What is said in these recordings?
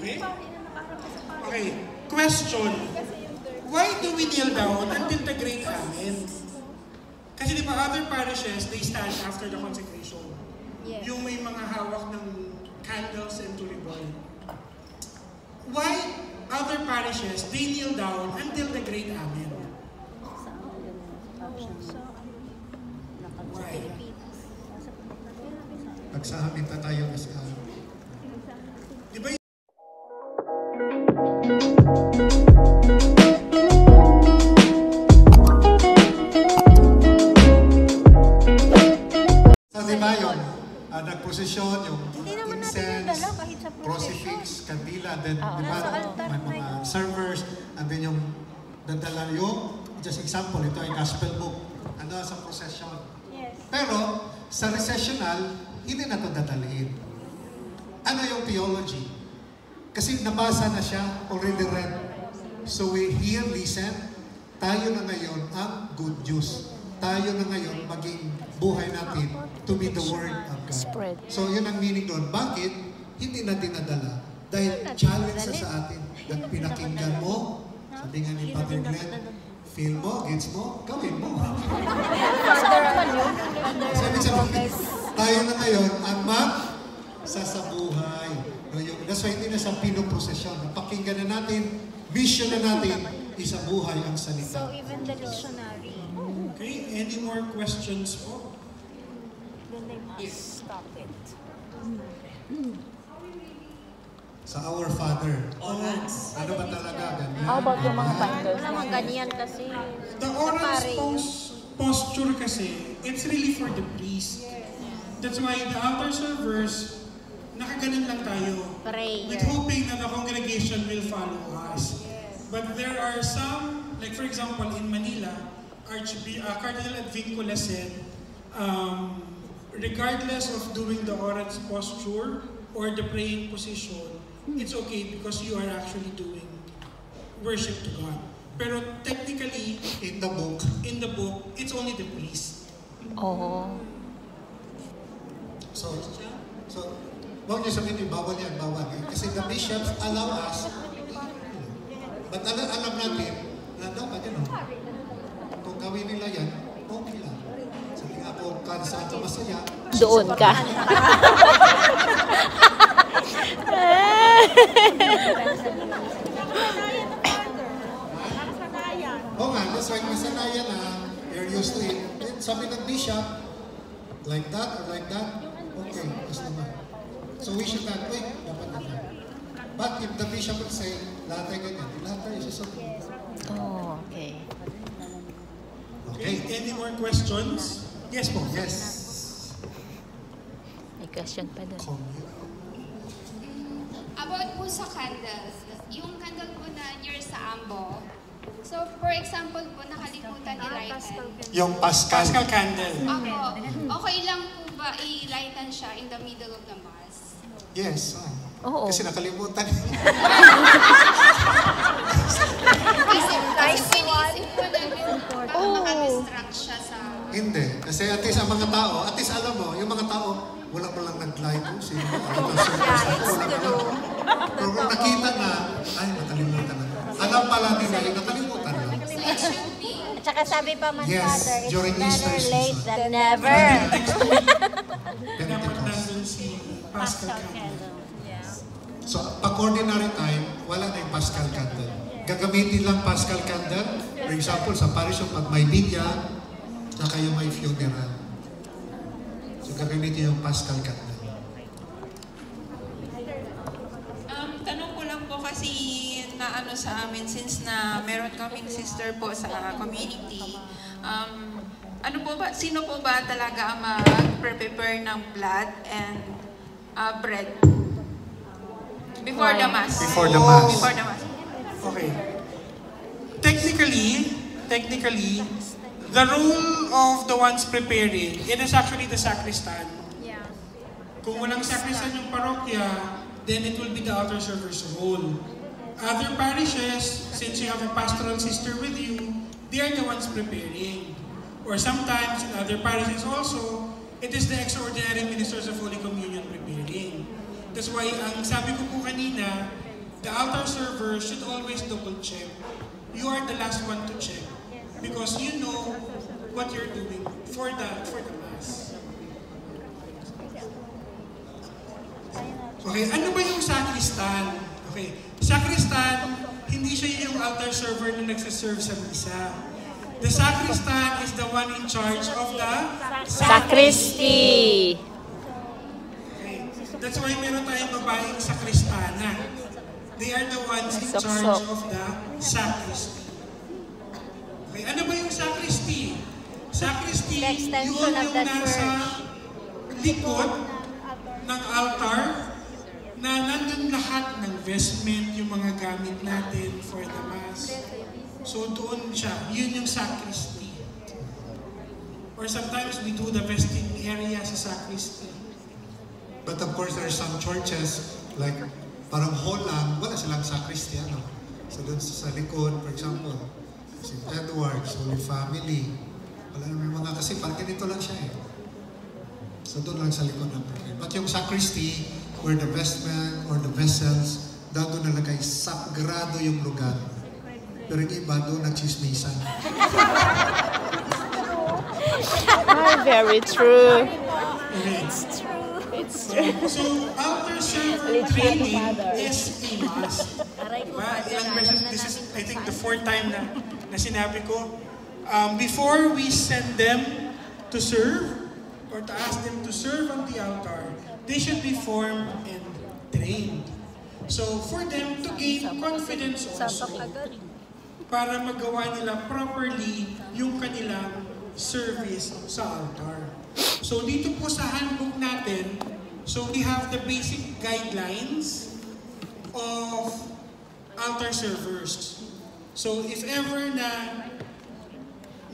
Okay? Okay. Question. Why do we kneel down until the great Amen? Kasi di ba other parishes, they stand after the consecration. Yes. Yung may mga hawak ng candles and turibol. Why other parishes, they kneel down until the great Amen? Why? Pagsahamit na tayo mas Di ba nagprosesyon, yung incense, crucifix, kandila, then di ba, may mga servers, and then yung dadala yung, just example, ito ay gospel book, ano sa procession. Yes. Pero, sa recessional, hindi na ito dadalhin. Ano yung theology? Kasi nabasa na siya, already read. So we hear, listen, tayo na ngayon ang good news. Tayo na ngayon maging buhay natin to be the Word of God. So yun ang meaning doon. Bakit? Hindi na dinadala. Dahil challenge sa atin. At pinakinggan mo, sabi nga ni Father Glenn, feel mo, gets mo, gawin mo. Sabi tayo na ngayon ang sasabuhay. That's why hindi na sa pinoprosesyon. Napakinggan na natin, mission na natin, isabuhay ang salita. So even the dictionary. Okay, any more questions po? Then they must stop it. Sa Our Father. Ano ba talaga? Ganyan? How about yung mga binders? Wala mga ganyan kasi. The oral posture kasi, it's really for the priest. That's why the altar servers, nakaganon lang tayo. Prayer. With hoping that the congregation will follow us. But there are some, like for example in Manila, Cardinal Advincula said, regardless of doing the oral posture or the praying position, it's okay because you are actually doing worship to God. Pero technically, in the book, it's only the priest. Oh. So, huwag niyo sabihin, bawal yan, bawal. Kasi the bishops allow us. But alam natin, na dapat yun, kung gawin nila yan, okay lang. Sabi nga po, kada saan ka masaya, doon ka. Oo nga, that's why masanayan na, you're used to it. Then sabi ng bishop, like that or like that, okay, as naman. So we should not, dapat na. But if the bishop would say, lahat ay ganyan, lahat ay susunod. Oh, okay. Okay, any more questions? Yes po. Yes. May question pa doon. About po sa candles, yung candle po na near sa ambo, so for example po, nakalimutan i-lighten. Yung Pascal. Pascal candle. Okay lang po ba i-lighten siya in the middle of the mass? Yes. Oo. Kasi nakalimutan. Kasi pinisip po namin baka makadistract siya sa... Hindi. Kasi at least ang mga tao, at least alam mo, yung mga tao, wala pa lang nag-light po. Sino? Pero kung nakita na, ay, nakalimutan na. Alam pala nila, yung nakalimutan na. Tsaka sabi pa man, Yes, Father, it's during better Easter late season. than never. Dapat nandun si Pascal candle. So, pag-ordinary time, wala na yung Pascal candle. Gagamitin lang Pascal candle. For example, sa parish pag may bigya, saka yung may funeral. So, gagamitin yung Pascal candle. Tanong ko lang po kasi na ano sa amin, since na meron kaming sister po sa community, ano po ba, sino po ba talaga ang mag-prepare ng blood and bread? Before the Mass. Before the Mass. Before the Mass. Okay. Technically, the role of the ones preparing, it is actually the sacristan. Yeah. Kung walang sacristan yung parokya, then it will be the altar server's role. Other parishes, since you have a pastoral sister with you, they are the ones preparing. Or sometimes in other parishes also, it is the extraordinary ministers of Holy Communion preparing. That's why, ang sabi ko po kanina, the altar server should always double check. You are the last one to check because you know what you're doing for the Mass. Okay, ano ba yung sacristan? Okay, sacristan, hindi siya yung altar server na nagsaserve sa misa. The sacristan is the one in charge of the Sacristy. Okay, that's why meron tayong babaeng sakristana. They are the ones in charge of the sacristy. Okay, ano ba yung sacristy? Sacristy, The extension yun of yung that nasa likod ng altar na nandun lahat ng vestment, yung mga gamit natin for the Mass. So doon siya, yun yung sacristy. Or sometimes we do the vesting area sa sacristy. But of course, there are some churches, like parang hall lang, wala silang sacristy, ano. So doon sa likod, for example, St. Edward's, Holy Family, wala naman mga, kasi parang ganito lang siya eh. So doon lang sa likod ng pulpit. But yung sacristy, where the vestment or the vessels, doon nalagay, sagrado yung lugar. Pero yung iba doon nagchismisan. Very true. Okay. It's true. So, altar server training is a must. Diba? Ilang beses, this is, I think, the fourth time na sinabi ko. Before we send them to serve, or to ask them to serve on the altar, they should be formed and trained. So, for them to gain confidence also, para magawa nila properly yung kanilang service sa altar. So dito po sa handbook natin, so we have the basic guidelines of altar servers. So if ever na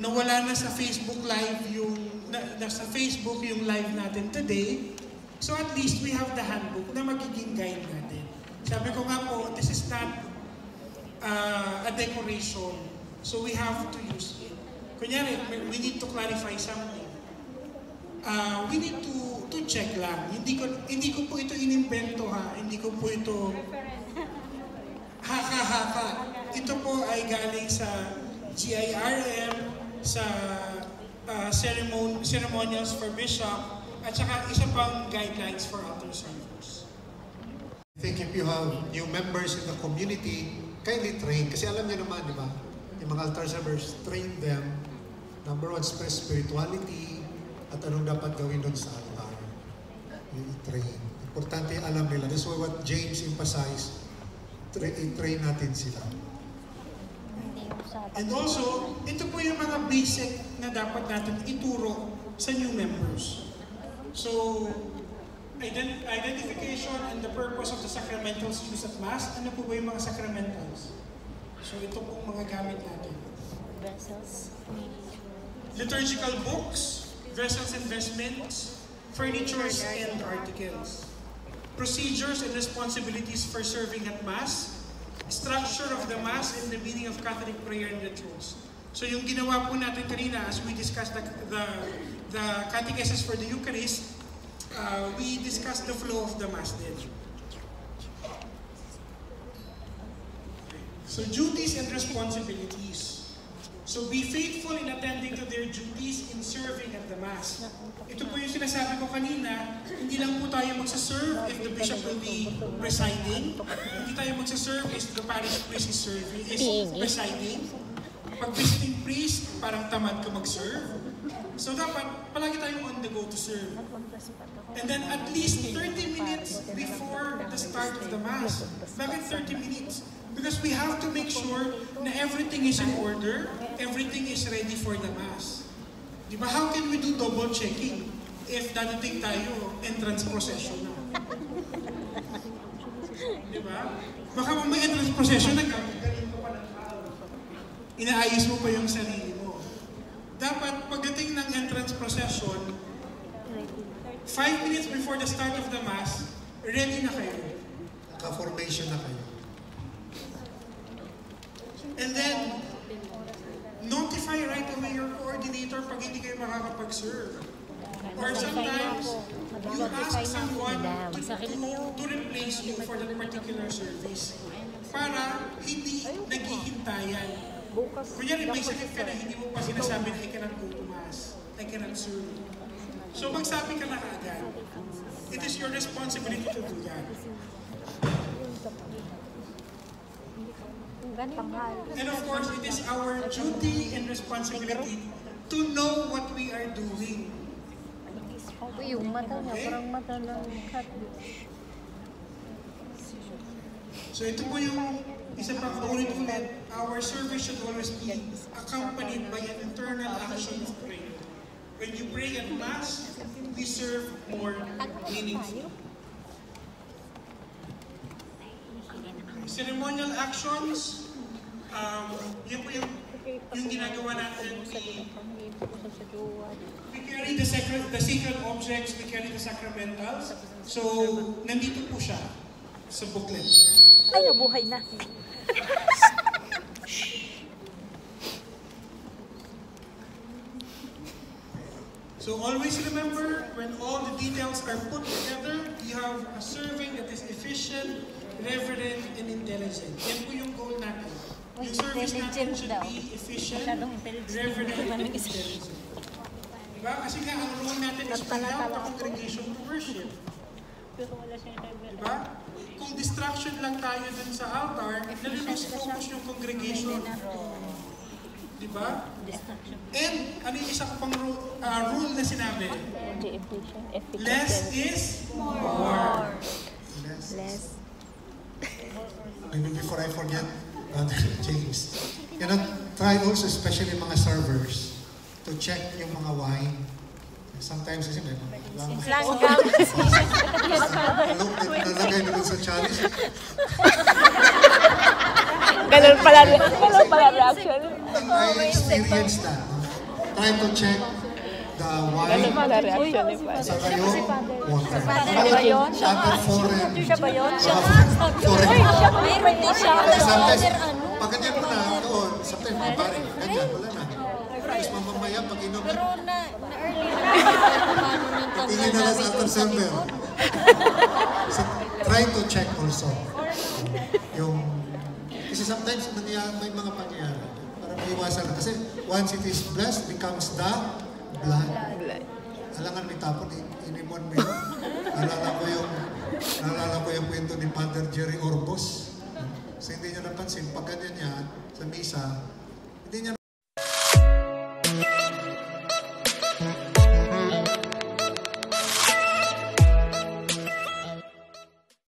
nawala na sa Facebook live yung nasa Facebook yung live natin today, so at least we have the handbook na magiging guide natin. Sabi ko nga po, this is not a decoration. So we have to use it. Kunyari, we need to clarify something. We need to check lang. Hindi ko po ito inimbento ha. Hindi ko po ito haka-haka. Ito po ay galing sa GIRM, sa ceremonials for bishop, at saka isa pang guidelines for altar servers. I think if you have new members in the community, kindly train. Kasi alam niyo naman, di ba? Yung mga altar servers, train them. Number one, spirituality, at anong dapat gawin doon sa altar. Yung i-train. Importante alam nila. That's why what James emphasized, i-train natin sila. And also, ito po yung mga basic na dapat natin ituro sa new members. So, identification and the purpose of the sacramentals used at Mass. Ano po ba yung mga sacramentals? So, ito pong mga gamit natin. Vessels. Liturgical books, vessels and vestments, furnitures and articles. Procedures and responsibilities for serving at Mass, structure of the Mass and the meaning of Catholic prayer and rituals. So yung ginawa po natin kanina as we discussed the catechesis for the Eucharist, we discussed the flow of the Mass then. So duties and responsibilities. So be faithful in attending to their duties in serving at the Mass. Ito po yung sinasabi ko kanina, hindi lang po tayo magsaserve if the bishop will be presiding. Hindi tayo magsaserve if the parish priest is presiding. Pag visiting priest, parang tamad ka mag-serve. So dapat, palagi tayong on the go to serve. And then at least 30 minutes before the start of the Mass. Bakit 30 minutes? Because we have to make sure na everything is in order, everything is ready for the Mass. Di ba? How can we do double checking if dadating tayo entrance procession na? Di ba? Baka may entrance procession, nagkagaling ka pa ng tao. Inaayos mo pa yung sarili mo. Dapat pagdating ng entrance procession, 5 minutes before the start of the Mass, ready na kayo. Naka-formation na kayo. And then, notify right away your coordinator pag hindi kayo makakapag-serve. Or sometimes, you ask someone to replace you for that particular service para hindi naghihintayan. Kunyari, may sakit ka na hindi mo pa sinasabi na I cannot go to Mass, I cannot serve. So magsabi ka na kaagad. It is your responsibility to do that. And of course, it is our duty and responsibility to know what we are doing. Yung mata niya, parang mata ng cat. So ito po yung isa pang ulit-ulit. Our service should always be accompanied by an internal action of prayer. When you pray at Mass, we serve more meaningfully. Ceremonial actions, yun po yung ginagawa natin. We carry the sacred objects, we carry the sacramentals. So, nandito po siya sa booklet. Ay, nabuhay na. So always remember, when all the details are put together, you have a serving that is efficient, reverent, and intelligent. Yan po yung goal natin. Yung service natin should be efficient, reverent, and intelligent. Diba? Kasi nga, ang role natin is to help the congregation to worship. Diba? Kung distraction lang tayo dun sa altar, nalilose focus yung congregation. Diba? And, ano yung isa ko pang rule na sinabi? Less is more. Less. Maybe before I forget, Brother James, try also, especially mga servers, to check yung mga wine. Sometimes kasi may mga nalagay na dun sa chalice. Ganun pala reaction. I experienced that. Try to check the wine. Ganun pala reaction ni Father. Sa kayo, water. Siya ba yun? Other foreign. Siya ba yun? Foreign. Mayroon din siya. Sometimes, pag ganyan mo na, noon, sometimes mga pare, ganyan, wala na. Tapos mamamaya, pag inom, Pero na-early na. tingin na lang sa after server. So, try to check also. Kasi sometimes may mga pangyayari. Para maiwasan na. Kasi once it is blessed, becomes the blood. Alangan may tapon, inimon mo yun. Naalala ko yung kwento ni Father Jerry Orbos. Kasi hindi niya napansin, pag ganyan yan, sa misa, hindi niya